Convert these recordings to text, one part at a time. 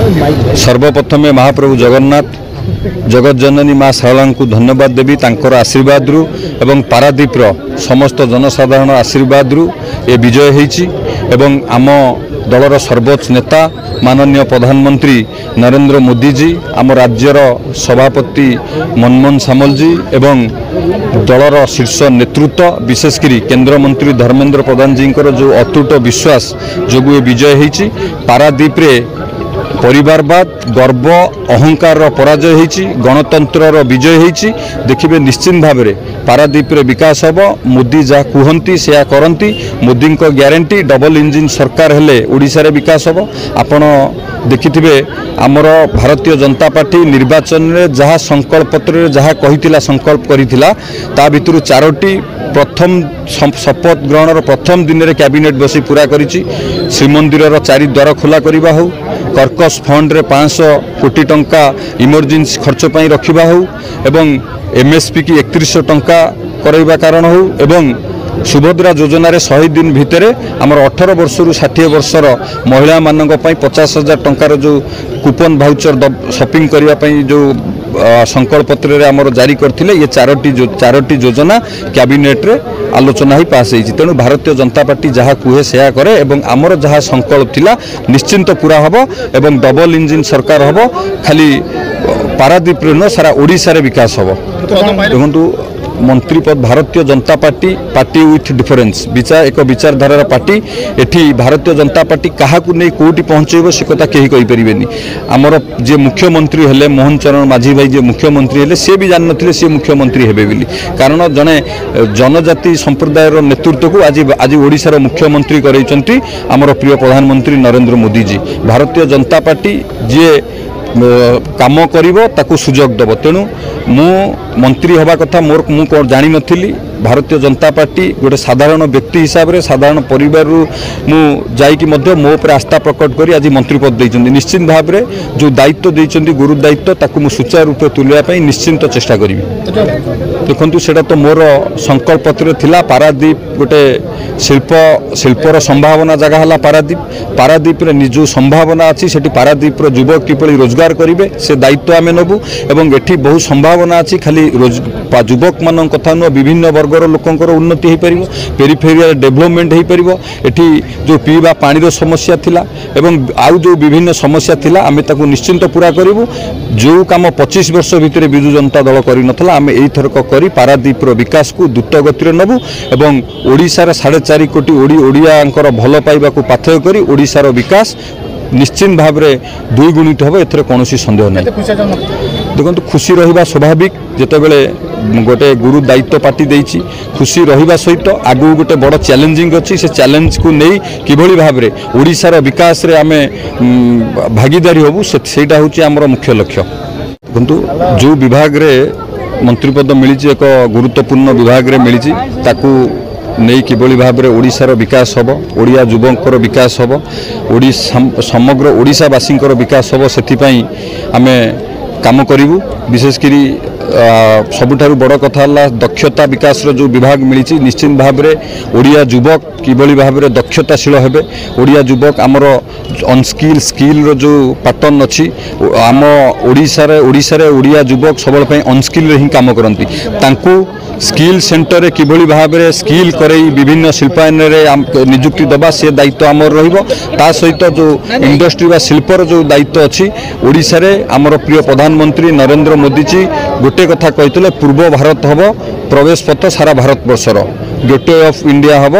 सर्वप्रथमे महाप्रभु जगन्नाथ जगत जननी माँ शारला को धन्यवाद देवी तांकर आशीर्वाद रु एवं पारादीप समस्त जनसाधारण आशीर्वाद रु ए विजय होईची एवं आम दलर सर्वोच्च नेता माननीय प्रधानमंत्री नरेंद्र मोदी जी आम राज्यर सभापति मनमोहन सामल जी एवं दलर शीर्ष नेतृत्व विशेषकर केंद्र मंत्री धर्मेंद्र प्रधान जी जो अतुट विश्वास जो विजय होईची पारादीप रे परिवारवाद गर्व अहंकार पराजय होईची गणतंत्र विजय होईची देखिए निश्चित भाव में पारादीप रे विकास हम मोदी जहाँ कहती से करती मोदी को ग्यारंटी डबल इंजिन सरकार हेले ओडिशा रे विकास हम आपण देखिथिबे आमर भारतीय जनता पार्टी निर्वाचन में जहाँ संकल्प पत्र जहाँ कही संकल्प करिथिला ता भितरु चारोटी प्रथम शपथ ग्रहण प्रथम दिन में कैबिनेट बसी पूरा करिछि श्रीमंदिर चारि द्वार खोला करवा हो कर्कस फंड रे 500 कोटी टंका इमरजेंसी खर्च पई रखिबा हो एवं एमएसपी की 3100 टंका करैबा कारण हो एवं सुभद्रा योजना रे 100 दिन भितर आमर 18 वर्ष रु 60 वर्षर महिला मानक पई 50,000 टंकार जो कूपन भाउचर शॉपिंग करिया पई जो संकल्प पत्र रे आमर जारी करथिले ये चारोटी योजना कैबिनेट रे आलोचना ही पास होईची तेणु भारतीय जनता पार्टी जहाँ कहे से करे एवं आमर जहाँ संकल्प थिला निश्चिंत पूरा हबो एवं डबल इंजिन सरकार हबो खाली पारादीप रे न सारा ओडिशा रे विकास हबो देखंतु मंत्री पद Bharatiya Janata party party with difference एक विचारधारा पार्टी एठी भारतीय जनता पार्टी क्या नहीं कौटी पहुँचेब से कथा कहीं कहीपरेनि आमर जे मुख्यमंत्री हेले मोहन चरण माझी भाई जे मुख्यमंत्री हेले से भी जान नथिले से मुख्यमंत्री हेबे बोली कारण जने जनजाति संप्रदाय नेतृत्व को आज ओडिशार मुख्यमंत्री करैचंती आमर प्रिय प्रधानमंत्री नरेंद्र मोदी जी भारतीय जनता पार्टी जे काम करिवो ताकू सुजोग दब तेणु मु मंत्री हवा कथा मोर मु जानी नथिली भारतीय जनता पार्टी गोटे साधारण व्यक्ति हिसाब से साधारण परिवार मु जाइकी मो उपर आस्था प्रकट करी आज मंत्री पद देइचंदी निश्चित भाव में जो दायित्व देइचंदी गुरु दायित्व ताकू मु सुचारू रूप तुलिया निश्चिंत चेष्टा करी देखु सेटा तो मोर संकल्प पत्र थिला पारादीप गोटे शिल्पर संभावना जगह है पारादीप रे निजो संभावना अच्छी से पारादीप युवक किपरि रोजगार करेंगे से दायित्व आम नबू एवं एठी बहुत संभावना अच्छी खाली युवक मान कथा नुह विभिन्न वर्गर लोकंर उन्नति हो पार पेरिफेरिया डेभलपमेंट हो पार एठी जो पीवा पानी समस्या थिला एवं आउ जो विभिन्न समस्या थिला आमे ताकू निश्चिंत पूरा करूँ जो काम 25 वर्ष भितर विजु जनता दल कर आम एथरक करी पारादीप विकास को द्रुत गति नबू एवं ओडिशार 4.5 कोटी ओडियांकर भल पाइबा को पाथेय करी ओडिशार विकास निश्चित भाव में द्विगुणित हम एथरे कौन सन्देह ना देखो खुशी रहा स्वाभाविक जितेबले गोटे गुरु दायित्व पार्टी देइछि खुशी रहिबा सहित आगु गोटे बड़ चैलेंजिंग अच्छी से चैलेंज को नहीं किभली भाव में ओडिशार विकास रे आमे भागीदारी होबु सेटा होछि हमर मुख्य लक्ष्य किंतु जो विभाग रे मंत्री पद मिली एक गुरुत्वपूर्ण विभाग रे मिली ताकू नहीं किभली भाव में ओडिशार विकास हम ओडिया युवकर विकास हम समग्र ओडिशावासी विकास हम से आम काम करूँ विशेषकर सबुठारु बड़ कथा दक्षता विकास जो विभाग मिली निश्चित भाव में ओडिया युवक किभली भाव में दक्षताशील हेबे ओडिया युवक आमर अनस्किल स्किल रो जो पैटर्न अच्छी आम ओडिशा रे ओडिया युवक सबल अनस्किल रे ही काम करती तांकू स्किल सेंटर रे किभली भाव में स्किल करई विभिन्न शिल्पायन रे नियुक्ति दबा से दायित्व आमर रहिबो ता सहित जो इंडस्ट्री वा शिल्पर जो दायित्व अच्छी ओडिशा रे आमर प्रिय प्रधानमंत्री नरेंद्र मोदी जी गोटे कथा कहते पूर्व भारत हम प्रवेश पथ सारा भारत वर्षर गेटवे ऑफ इंडिया हम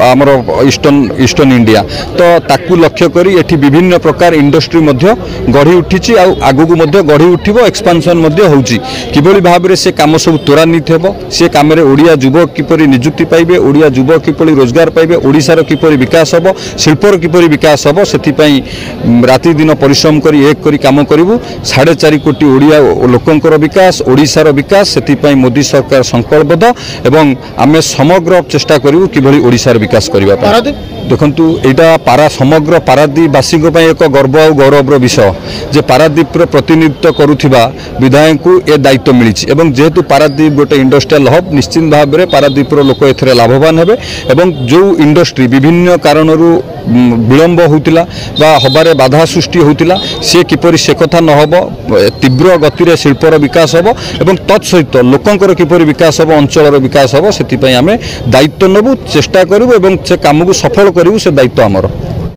आमर ईस्टर्न इंडिया तो ताकू लक्ष्य करी एठी विभिन्न प्रकार इंडस्ट्री मध्य गढ़ी उठी आगू को गढ़ी उठिब एक्सपांशन होउची किभली भाव में से काम सब त्वरान्वित हेबो से काम रे ओडिया युवक किपरि नियुक्ति पाइबे ओडिया युवक किपरि रोजगार पाइबे ओडिशार किपरि विकास हेबो शिल्पर किपरि विकास हेबो सेति पई राति दिन परिश्रम करी एक करी काम करिवु 4.5 कोटी ओडिया लोकंकर विकास ओडिशार विकास सेति पई मोदी सरकार संकल्पबद्ध एवं आमे समग्र चेष्टा करिवु किभली ओडिशार विकास करबा देखु यहाँ पारा समग्र पारादीपवासी एक गर्व और गौरवर विषय जे पारादीपर प्रतिनिधित्व करुवा विधायक को ए दायित्व मिली जेहेतु पारादीप गोटे इंडस्ट्रियल हब निश्चित भाव में पारादीपर लोक ए लाभवान हेबे एवं जो इंडस्ट्री विभिन्न कारणों विलंब होता हबारे बाधा सृष्टि होता सी किपरि से कथा न होब तीव्र गति शिल्पर विकास होब एवं तत्सहित लोकंकर किपरि विकास होब अंचल विकास होब से आम दायित्व नबू चेष्टा करूँ से काम को सफल करूँ से दायित्व आमर।